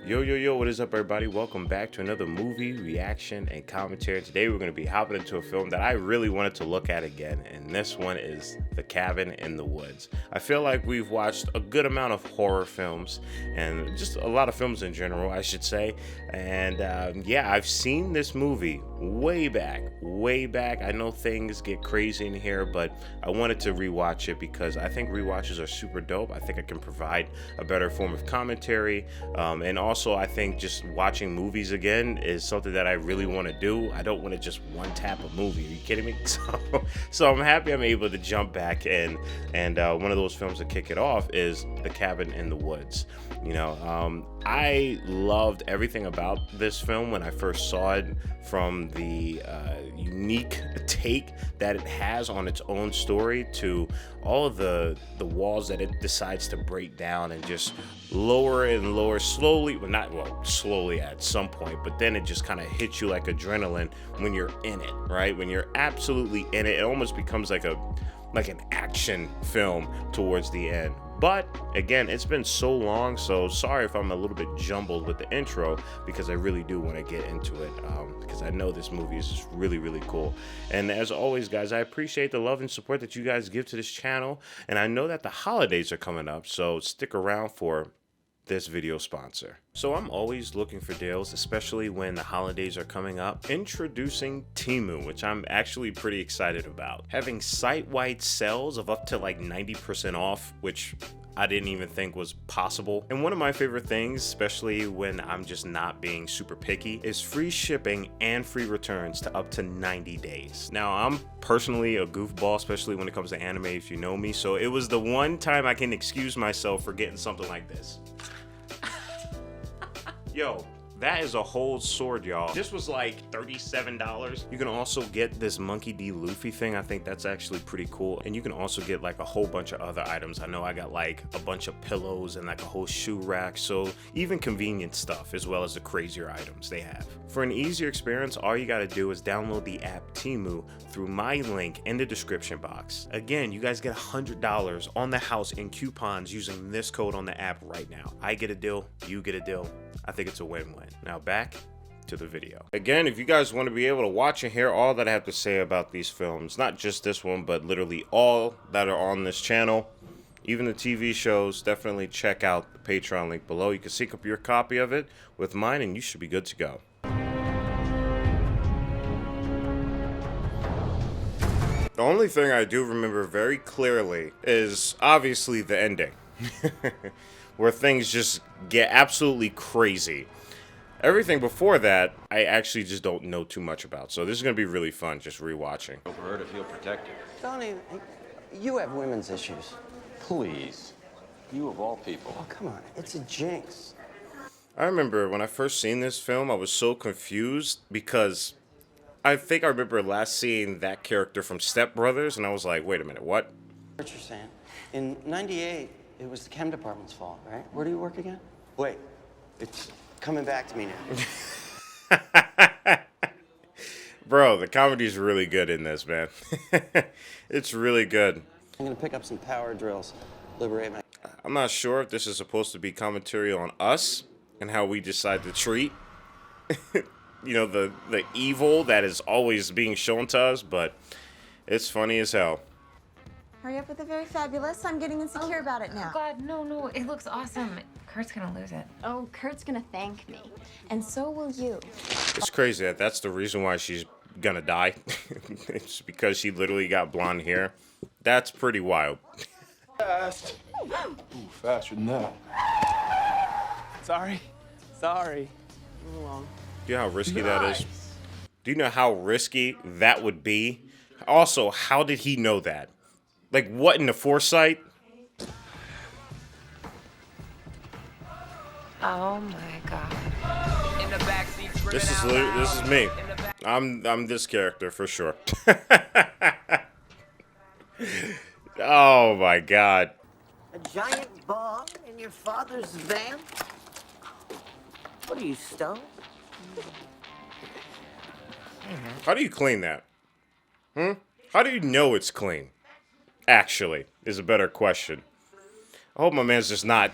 Yo, what is up, everybody? Welcome back to another movie reaction and commentary. Today we're going to be hopping into a film that I really wanted to look at again, and this one is The Cabin in the Woods. I feel like we've watched a good amount of horror films, and just a lot of films in general, I should say. And yeah, I've seen this movie way back. I know things get crazy in here, but I wanted to rewatch it because I think rewatches are super dope. I think I can provide a better form of commentary, and also I think just watching movies again is something that I really want to do. I don't want to just one tap a movie. Are you kidding me? So I'm happy I'm able to jump back and one of those films to kick it off is The Cabin in the Woods. You know, I loved everything about this film when I first saw it, from the unique take that it has on its own story to all of the walls that it decides to break down and just lower and lower slowly, slowly at some point, but then it just kind of hits you like adrenaline when you're in it, right? When you're absolutely in it, it almost becomes like an action film towards the end. But again, it's been so long, so sorry if I'm a little bit jumbled with the intro, because I really do want to get into it, because I know this movie is just really, really cool. And as always, guys, I appreciate the love and support that you guys give to this channel, and I know that the holidays are coming up, so stick around for this video sponsor. So I'm always looking for deals, especially when the holidays are coming up. Introducing Teemu, which I'm actually pretty excited about. Having site-wide sales of up to like 90% off, which I didn't even think was possible. And one of my favorite things, especially when I'm just not being super picky, is free shipping and free returns to up to 90 days. Now, I'm personally a goofball, especially when it comes to anime, if you know me, so it was the one time I can excuse myself for getting something like this. Yo, that is a whole sword, y'all. This was like $37. You can also get this Monkey D. Luffy thing. I think that's actually pretty cool. And you can also get like a whole bunch of other items. I know I got like a bunch of pillows and like a whole shoe rack. So even convenient stuff, as well as the crazier items they have. For an easier experience, all you gotta do is download the app Teemu through my link in the description box. Again, you guys get $100 on the house in coupons using this code on the app right now. I get a deal, you get a deal. I think it's a win-win. Now back to the video. Again, if you guys want to be able to watch and hear all that I have to say about these films, not just this one, but literally all that are on this channel, even the TV shows, definitely check out the Patreon link below. You can sync up your copy of it with mine and you should be good to go. The only thing I do remember very clearly is obviously the ending. Where things just get absolutely crazy. Everything before that, I actually just don't know too much about. So this is going to be really fun, just rewatching. For her to feel protected. Donnie, you have women's issues. Please. You of all people. Oh, come on. It's a jinx. I remember when I first seen this film, I was so confused because I think I remember last seeing that character from Step Brothers, and I was like, wait a minute, what? What you're saying. In '98, it was the chem department's fault, right? Where do you work again? Wait, it's coming back to me now. Bro, the comedy's really good in this, man. It's really good. I'm gonna pick up some power drills, liberate my... I'm not sure if this is supposed to be commentary on us and how we decide to treat, you know, the evil that is always being shown to us, but it's funny as hell. Hurry up with the very fabulous. I'm getting insecure about it now. Oh God, no, it looks awesome. Kurt's gonna lose it. Oh, Kurt's gonna thank me. And so will you. It's crazy that that's the reason why she's gonna die. It's because she literally got blonde hair. That's pretty wild. Fast. Ooh, faster than that. Sorry. Move along. Do you know how risky that is? Do you know how risky that would be? Also, how did he know that? Like, what in the foresight? Oh my God. In the backseat, This is me. I'm this character for sure. Oh my God. A giant bomb in your father's van? What are you, stoned? How do you clean that? How do you know it's clean? Actually, is a better question. I hope my man's just not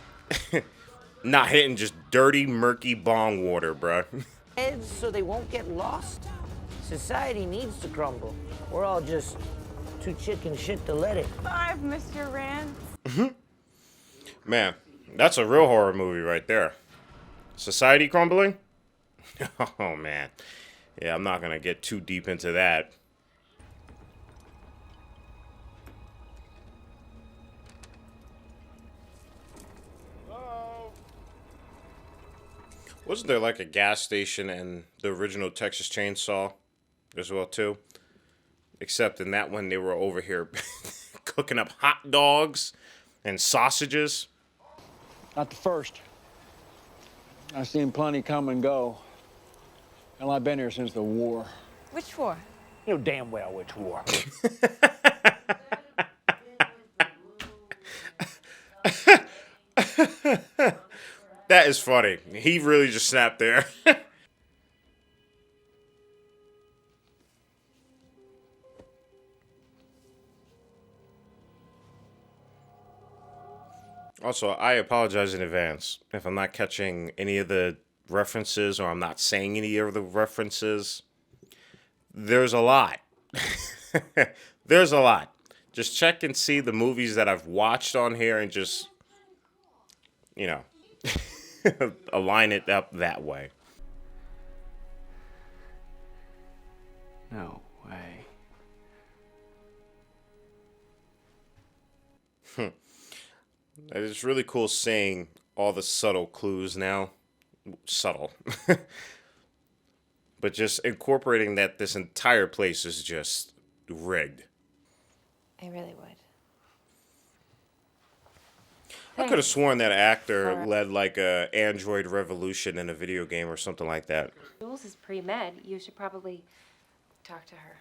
hitting just dirty, murky bong water, bruh. Heads so they won't get lost. Society needs to crumble. We're all just too chicken shit to let it. I've missed your rant. Man, that's a real horror movie right there. Society crumbling? Oh, man. Yeah, I'm not going to get too deep into that. Wasn't there like a gas station in the original Texas Chainsaw as well, too? Except in that one, they were over here cooking up hot dogs and sausages. Not the first. I've seen plenty come and go. Hell, I've been here since the war. Which war? You know damn well which war. That is funny. He really just snapped there. Also, I apologize in advance if I'm not catching any of the references or I'm not saying any of the references. There's a lot. There's a lot. Just check and see the movies that I've watched on here and just, you know, align it up that way. No way. It's really cool seeing all the subtle clues now. Subtle. But just incorporating that this entire place is just rigged. I really would. I could have sworn that actor led like a Android revolution in a video game or something like that. Jules is pre-med. You should probably talk to her.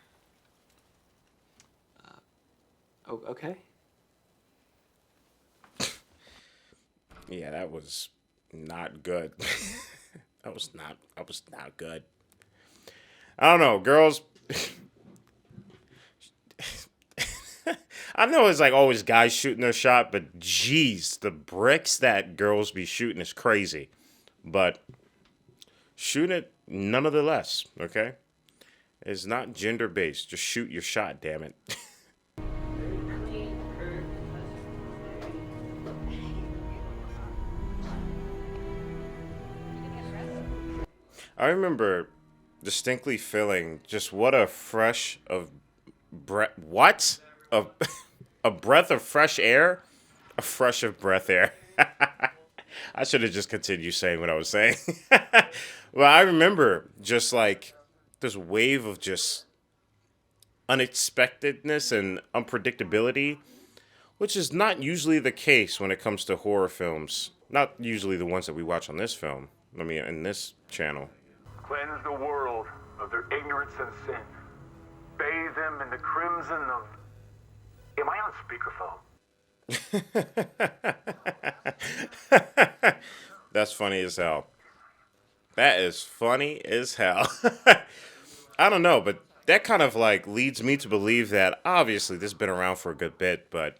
Oh, okay. Yeah, that was not good. That was not good. I don't know, girls. I know it's like always guys shooting their shot, but geez, the bricks that girls be shooting is crazy. But shoot it nonetheless, okay? It's not gender based. Just shoot your shot, damn it. I remember distinctly feeling just what a fresh of breath. What? A breath of fresh air? A fresh of breath air. I should have just continued saying what I was saying. Well, I remember just like this wave of just unexpectedness and unpredictability, which is not usually the case when it comes to horror films. Not usually the ones that we watch on this film. I mean, in this channel. Cleanse the world of their ignorance and sin. Bathe them in the crimson of... Am I on speakerphone? That's funny as hell. That is funny as hell. I don't know, but that kind of like leads me to believe that obviously this has been around for a good bit, but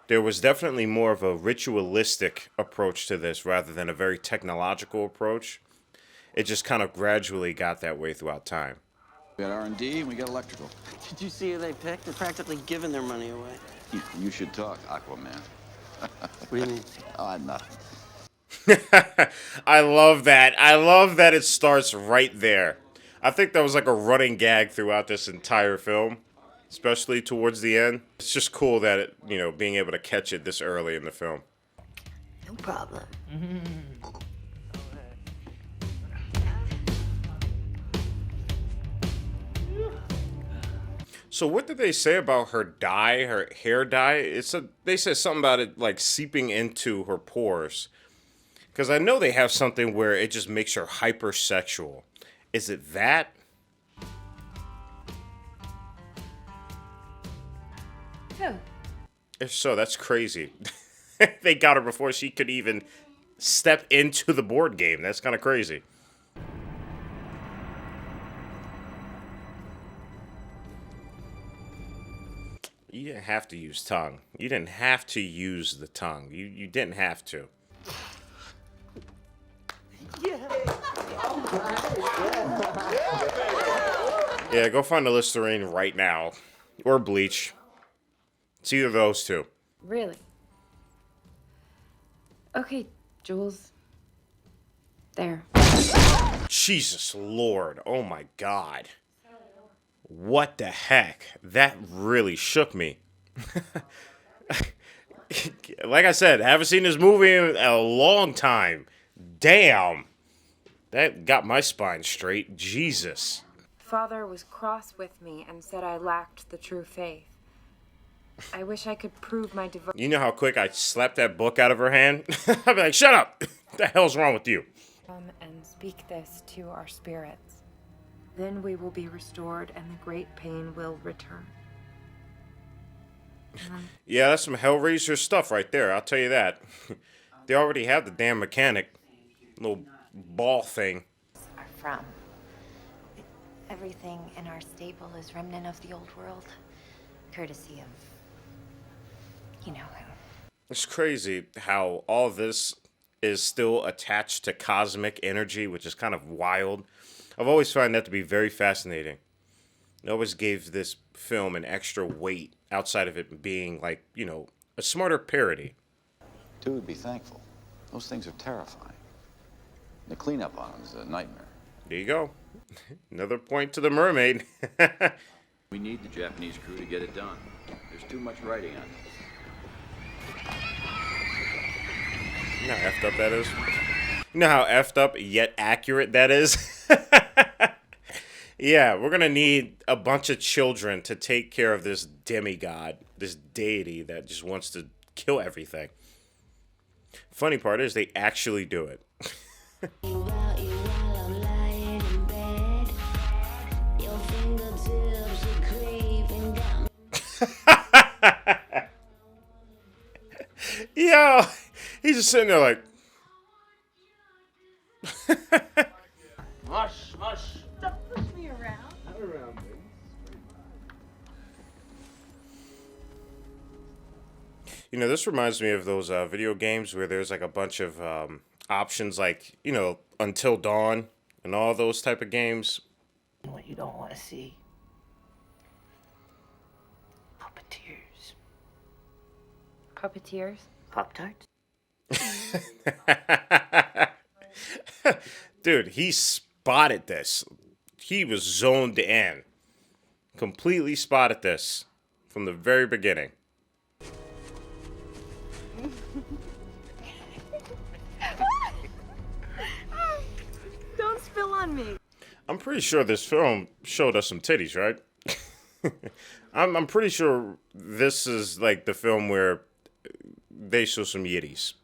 there was definitely more of a ritualistic approach to this rather than a very technological approach. It just kind of gradually got that way throughout time. We got R&D and we got electrical. Did you see who they picked? They're practically giving their money away. You should talk, Aquaman. What do you mean? Oh, nothing. I love that. I love that it starts right there. I think that was like a running gag throughout this entire film, especially towards the end. It's just cool that it, you know, being able to catch it this early in the film. No problem. So what did they say about her dye, her hair dye? They said something about it like seeping into her pores. Because I know they have something where it just makes her hypersexual. Is it that? Who? If so, that's crazy. They got her before she could even step into the board game. That's kind of crazy. You didn't have to use tongue. You didn't have to use the tongue. You didn't have to. Yeah, go find the Listerine right now. Or bleach. It's either of those two. Really? Okay, Jules. There. Jesus Lord. Oh my God. What the heck? That really shook me. Like I said, haven't seen this movie in a long time. Damn. That got my spine straight. Jesus. Father was cross with me and said I lacked the true faith. I wish I could prove my devotion. You know how quick I slapped that book out of her hand? I'd be like, shut up! What the hell's wrong with you? And speak this to our spirits. Then we will be restored and the great pain will return. Yeah, that's some Hellraiser stuff right there, I'll tell you that. They already have the damn mechanic. Little ball thing. Are from. Everything in our stable is remnant of the old world, courtesy of, you know who. It's crazy how all this is still attached to cosmic energy, which is kind of wild. I've always found that to be very fascinating. It always gave this film an extra weight outside of it being like, you know, a smarter parody. Two would be thankful. Those things are terrifying. The cleanup on them is a nightmare. There you go. Another point to the mermaid. We need the Japanese crew to get it done. There's too much writing on it. You know how effed up that is? You know how effed up yet accurate that is? Yeah, we're gonna need a bunch of children to take care of this demigod, this deity that just wants to kill everything. Funny part is they actually do it. Yo, he's just sitting there like. Mush, mush. Don't push me around. Not around me. You know, this reminds me of those video games where there's like a bunch of options, like, you know, Until Dawn and all those type of games. What you don't want to see. Puppeteers. Puppeteers? Pop-Tarts? Dude, he spotted this. He was zoned in. Completely spotted this from the very beginning. Don't spill on me. I'm pretty sure this film showed us some titties, right? I'm pretty sure this is like the film where they show some yitties.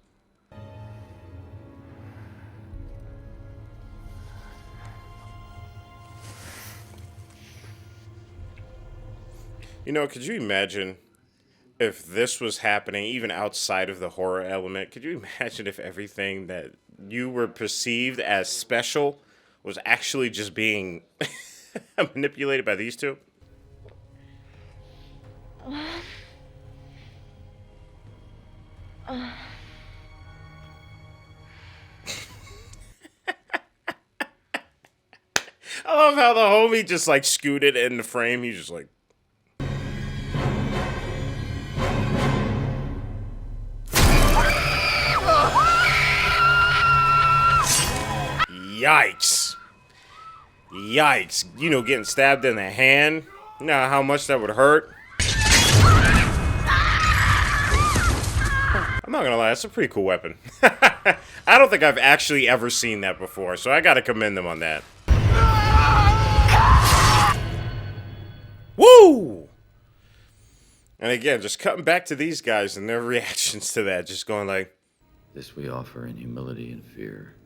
You know, could you imagine if this was happening even outside of the horror element? Could you imagine if everything that you were perceived as special was actually just being manipulated by these two? I love how the homie just like scooted in the frame. He's just like. Yikes. Yikes. You know, getting stabbed in the hand. You know how much that would hurt? I'm not gonna lie, that's a pretty cool weapon. I don't think I've actually ever seen that before, so I gotta commend them on that. Woo! And again, just cutting back to these guys and their reactions to that, just going like... This we offer in humility and fear.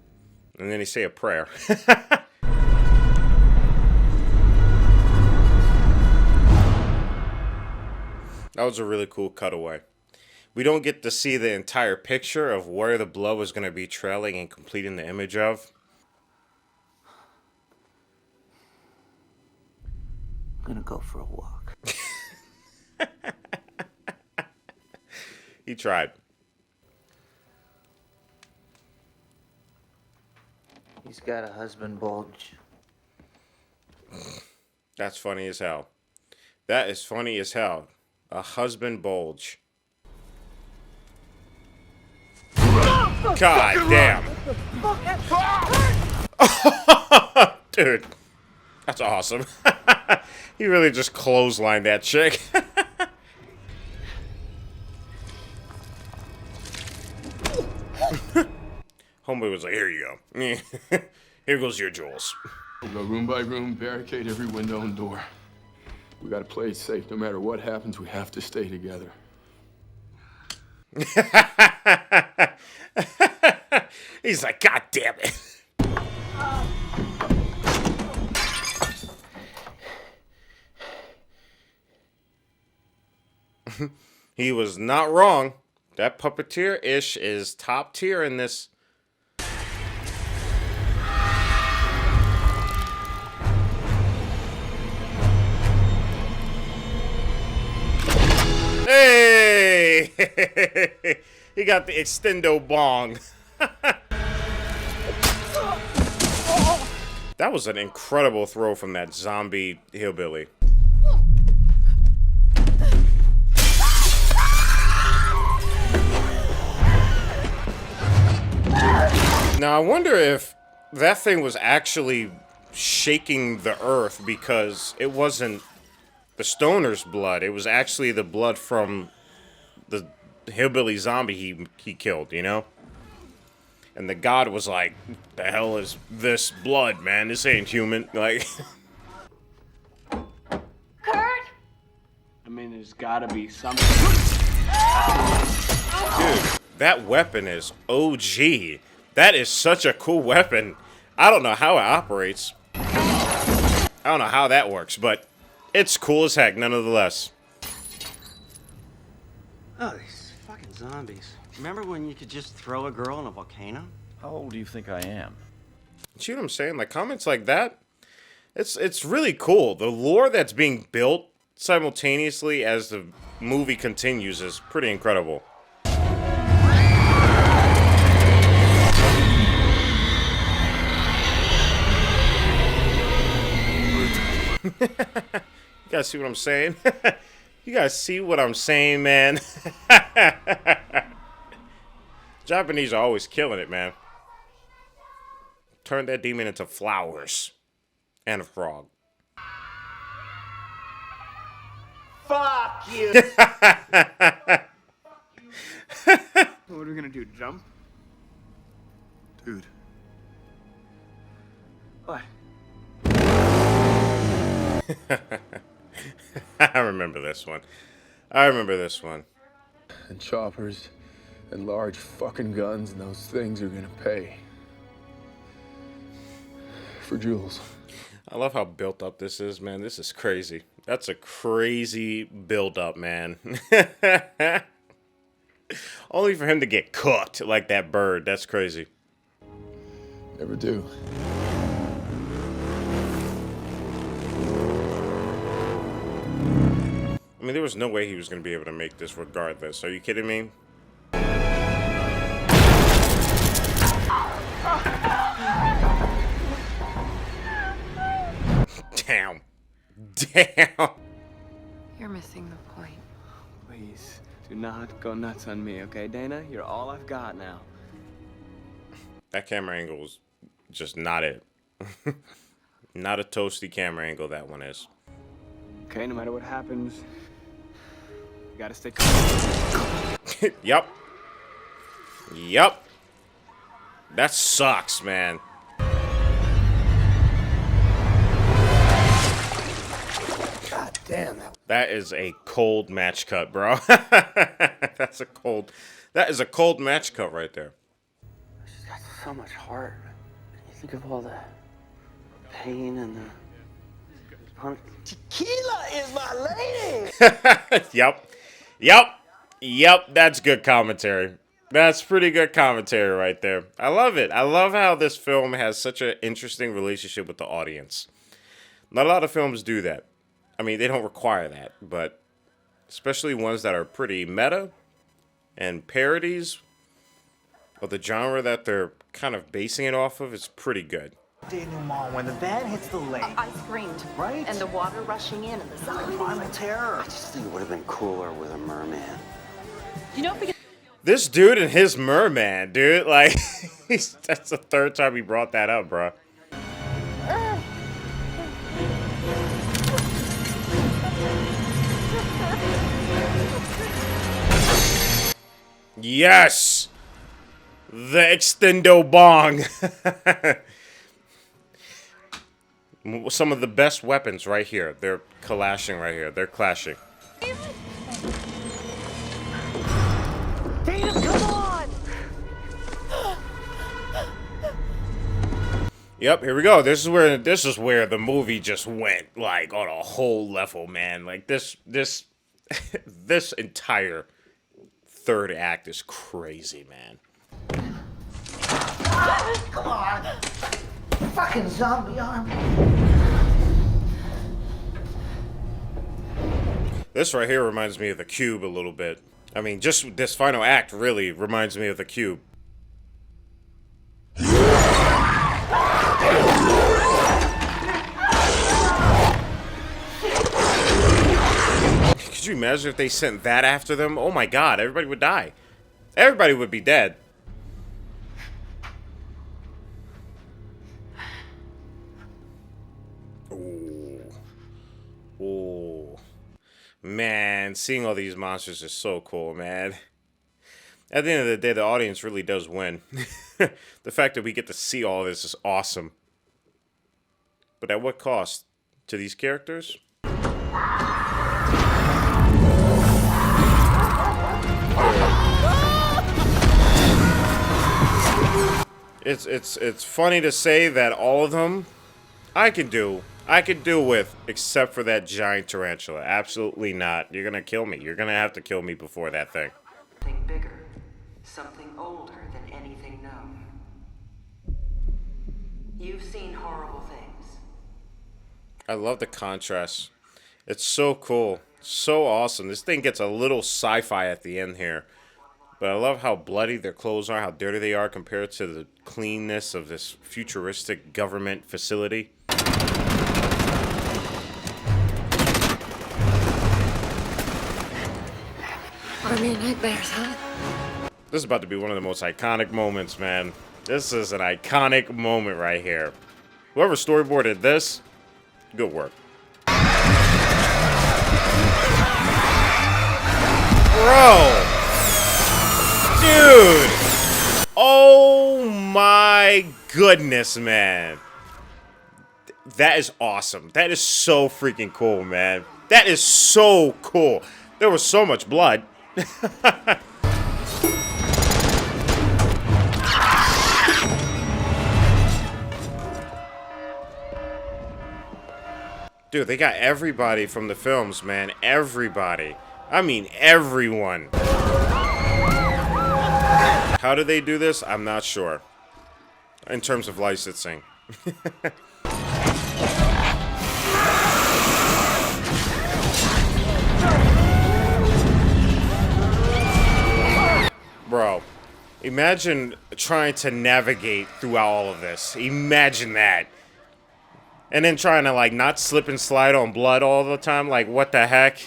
And then he say a prayer. That was a really cool cutaway. We don't get to see the entire picture of where the blood was going to be trailing and completing the image of. I'm gonna go for a walk. He tried. He's got a husband bulge. That's funny as hell. That is funny as hell. A husband bulge. God damn. Dude, that's awesome. He really just clotheslined that chick. Homeboy was like, here you go. Here goes your jewels. We'll go room by room, barricade every window and door. We gotta play it safe. No matter what happens, we have to stay together. He's like, God damn it. He was not wrong. That puppeteer-ish is top tier in this. Hey! He got the extendo bong. That was an incredible throw from that zombie hillbilly. Now, I wonder if that thing was actually shaking the earth because it wasn't the stoner's blood. It was actually the blood from the hillbilly zombie he killed, you know? And the god was like, the hell is this blood, man? This ain't human. Like... Kurt? I mean, there's gotta be something. Dude, that weapon is OG. That is such a cool weapon. I don't know how it operates. I don't know how that works, but it's cool as heck, nonetheless. Oh, these fucking zombies. Remember when you could just throw a girl in a volcano? How old do you think I am? See what I'm saying? Like, comments like that, it's really cool. The lore that's being built simultaneously as the movie continues is pretty incredible. You guys see what I'm saying? You guys see what I'm saying, man? Japanese are always killing it, man. Turn that demon into flowers. And a frog. Fuck you! What are we gonna do, jump? Dude. What? I remember this one. I remember this one. And choppers and large fucking guns, and those things are gonna pay. For jewels. I love how built up this is, man. This is crazy. That's a crazy build up, man. Only for him to get cooked like that bird. That's crazy. Never do. I mean, there was no way he was going to be able to make this regardless. Are you kidding me? Damn. Damn. You're missing the point. Please, do not go nuts on me, okay, Dana? You're all I've got now. That camera angle is just not it. Not a toasty camera angle, that one is. Okay, no matter what happens, you gotta stay calm. Yep. Yep. That sucks, man. God damn. That is a cold match cut, bro. That is a cold match cut right there. She's got so much heart. You think of all the pain and the... Tequila is my lady! Yep. Yep. Yep. That's good commentary. That's pretty good commentary right there. I love it. I love how this film has such an interesting relationship with the audience. Not a lot of films do that. I mean, they don't require that, but especially ones that are pretty meta and parodies of the genre that they're kind of basing it off of is pretty good. Denouement, when the van hits the lake. I screamed. Right? And the water rushing in and the sound. Primal terror. I just think it would have been cooler with a merman. You know, because This dude and his merman, dude, like, that's the third time he brought that up, bro. Yes! The extendo bong. Some of the best weapons right here. They're clashing right here. They're clashing. Dana, come on! Yep, here we go. This is where the movie just went like on a whole level, man. Like this this entire third act is crazy, man. Come on. Fucking zombie army. This right here reminds me of The Cube a little bit. I mean, just this final act really reminds me of The Cube. Could you imagine if they sent that after them? Oh my god, everybody would die. Everybody would be dead. Ooh. Ooh. Man, seeing all these monsters is so cool, man. At the end of the day, the audience really does win. The fact that we get to see all this is awesome. But at what cost to these characters? It's funny to say that all of them I could do with, except for that giant tarantula. Absolutely not. You're gonna kill me. You're gonna have to kill me before that thing. Something bigger, something older than anything known. You've seen horrible things. I love the contrast. It's so cool. So awesome. This thing gets a little sci-fi at the end here. But I love how bloody their clothes are, how dirty they are compared to the cleanness of this futuristic government facility. Army of nightmares, huh? This is about to be one of the most iconic moments, man. This is an iconic moment right here. Whoever storyboarded this, good work. Bro! Dude! Oh my goodness, man. That is awesome. That is so freaking cool, man. That is so cool. There was so much blood. Dude, they got everybody from the films, man. Everybody. I mean, everyone. How do they do this? I'm not sure. In terms of licensing. Bro, imagine trying to navigate throughout all of this. Imagine that. And then trying to, like, not slip and slide on blood all the time. Like, what the heck?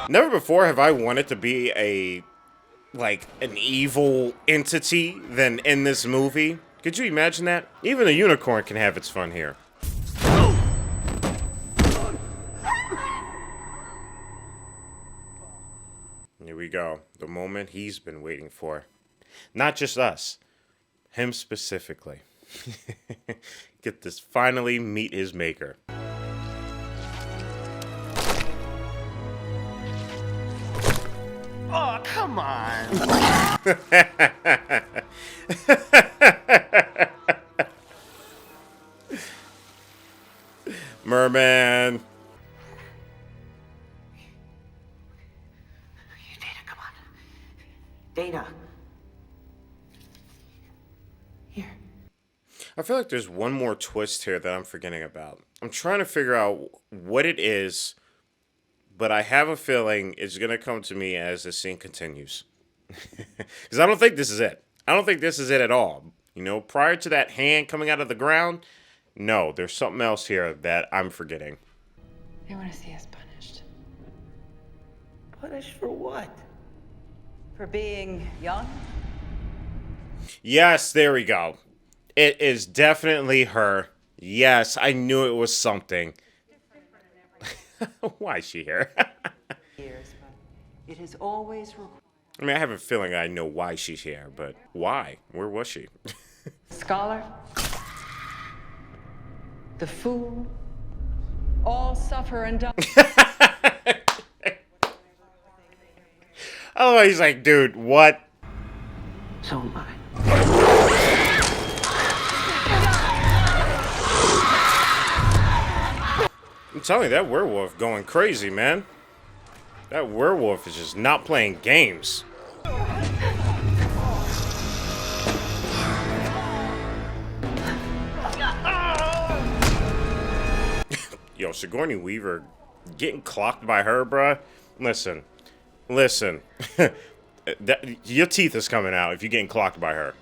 Never before have I wanted to be an evil entity than in this movie. Could you imagine that? Even a unicorn can have its fun here. Here we go. The moment he's been waiting for. Not just us. Him specifically. Get this, finally meet his maker. Oh, come on. Merman. Dana. I feel like there's one more twist here that I'm forgetting about. I'm trying to figure out what it is but I have a feeling it's going to come to me as the scene continues. Because I don't think this is it. I don't think this is it at all. You know, prior to that hand coming out of the ground, no, there's something else here that I'm forgetting. They want to see us punished. Punished for what? For being young? Yes, there we go. It is definitely her. Yes, I knew it was something. Why is she here? Years, but it has always required. I mean, I have a feeling I know why she's here, but why? Where was she? Scholar, the fool, all suffer and die. Oh, he's like, dude, what? So am I. I'm telling you, that werewolf going crazy, man. That werewolf is just not playing games. Yo, Sigourney Weaver getting clocked by her, bruh. Listen. Your teeth is coming out if you're getting clocked by her.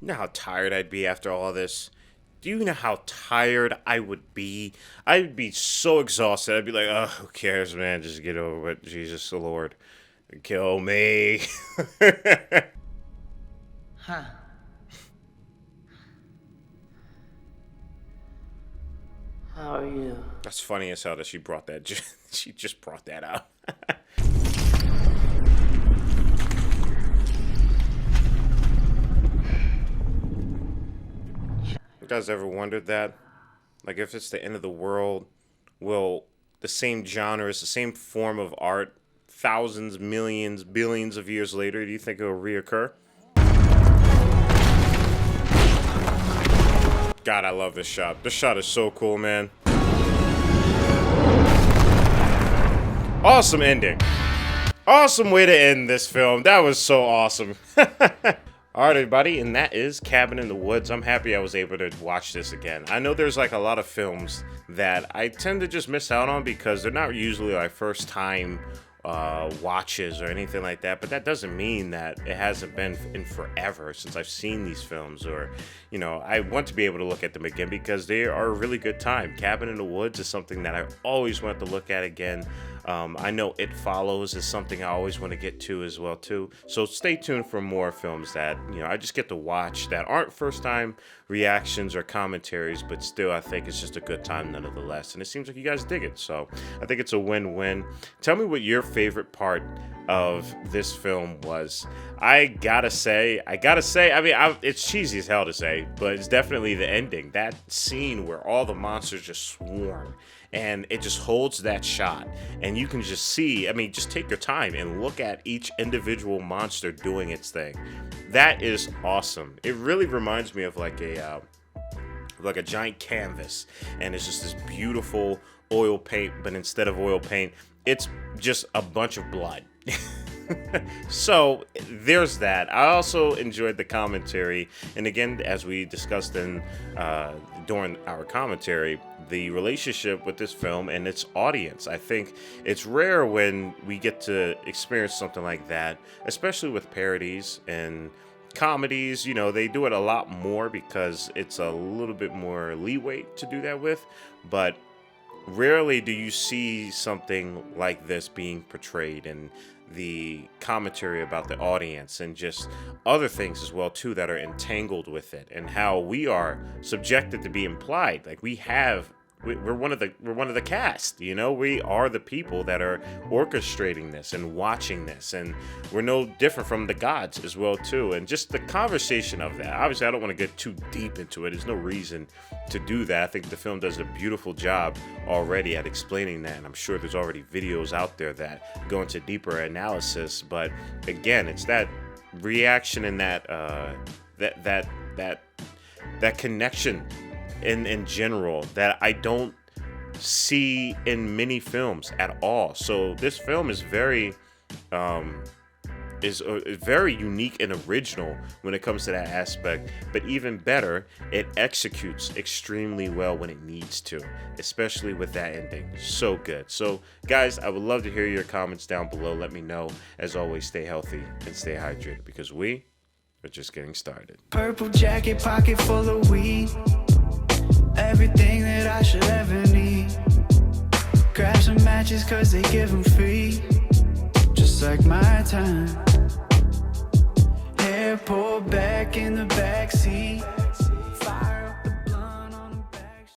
You know how tired I'd be after all this? Do you know how tired I would be? I'd be so exhausted. I'd be like, oh, who cares, man? Just get over it. Jesus the Lord. Kill me. Huh. How are you? That's funny as hell that she brought that. She just brought that out. You guys ever wondered that? Like, if it's the end of the world, will the same genres, the same form of art, thousands, millions, billions of years later, do you think it will reoccur? God, I love this shot. This shot is so cool, man. Awesome ending. Awesome way to end this film. That was so awesome. Alright, everybody, and that is Cabin in the Woods. I'm happy I was able to watch this again. I know there's like a lot of films that I tend to just miss out on because they're not usually like first time watches or anything like that, but that doesn't mean that it hasn't been in forever since I've seen these films, or, you know, I want to be able to look at them again because they are a really good time. Cabin in the Woods is something that I always want to look at again. I know It Follows is something I always want to get to as well too. So stay tuned for more films that, you know, I just get to watch that aren't first time reactions or commentaries, but still I think it's just a good time nonetheless. And it seems like you guys dig it. So I think it's a win-win. Tell me what your favorite part of this film was. I gotta say, I mean, it's cheesy as hell to say, but it's definitely the ending. That scene where all the monsters just swarm. And it just holds that shot. And you can just see, I mean, just take your time and look at each individual monster doing its thing. That is awesome. It really reminds me of like a giant canvas. And it's just this beautiful oil paint, but instead of oil paint, it's just a bunch of blood. So there's that. I also enjoyed the commentary, and again, as we discussed in during our commentary, the relationship with this film and its audience. I think it's rare when we get to experience something like that, especially with parodies and comedies. You know, they do it a lot more because it's a little bit more leeway to do that with, but rarely do you see something like this being portrayed, and the commentary about the audience and just other things as well too that are entangled with it, and how we are subjected to be implied. Like we're one of the cast, you know, we are the people that are orchestrating this and watching this, and we're no different from the gods as well too. And just the conversation of that, obviously I don't want to get too deep into it, there's no reason to do that. I think the film does a beautiful job already at explaining that, and I'm sure there's already videos out there that go into deeper analysis. But again, it's that reaction and that connection in general that I don't see in many films at all. So this film is very is very unique and original when it comes to that aspect, but even better, it executes extremely well when it needs to, especially with that ending. So good. So guys, I would love to hear your comments down below. Let me know. As always, stay healthy and stay hydrated, because we are just getting started. Purple jacket, pocket full of weed, everything that I should ever need. Grab some matches cause they give them free, just like my time. Hair pulled back in the backseat.